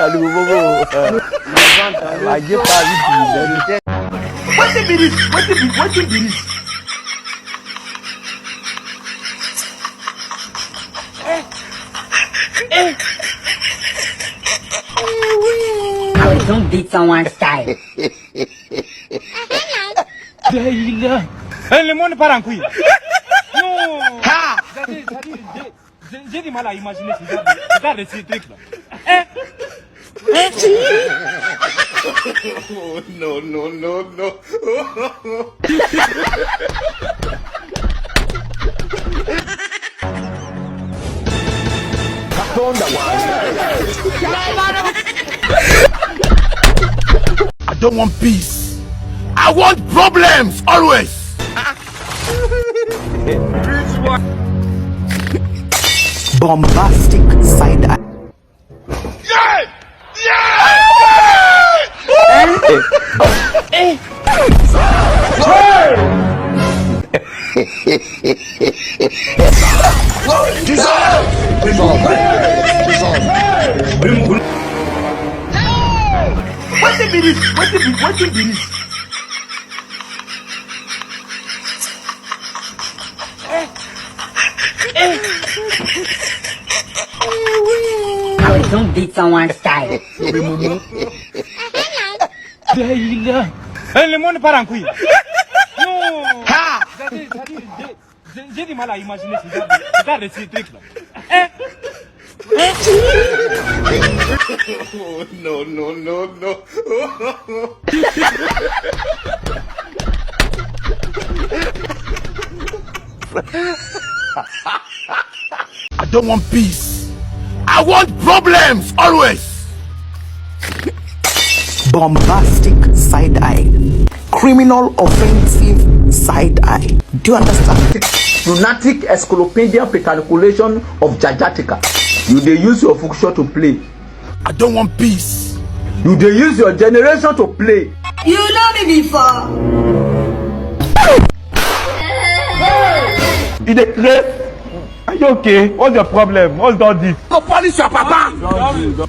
Aduh, bobo. Lagi pagi di. What be this? What be this? How don't beat someone's style. Le monde part en couille. Non. Ha. J'ai du mal à imaginer regarde ces trucs là. Oh, no, no, no, no. I don't want peace. I want problems always. Bombastic side eye. Yeah! What be this? What be this? How don't beat someone's style. Le monde part en couille. Non. Ha. J'ai du mal à imaginer regarde ces trucs là. Oh, no, no, no, no. I don't want peace. I want problems always. Bombastic side eye. Criminal offensive side eye. Do you understand? Lunatic encyclopedia pre-calculation of Jajatica. You dey use your function to play. I don't want peace. You dey use your generation to play. You know me before. You dey play? Are you okay? What's your problem? What's all this? Go polish your papa.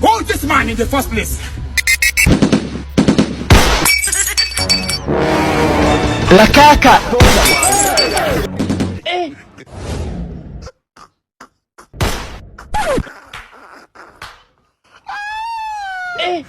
Hold this man in the first place. La caca. Eh.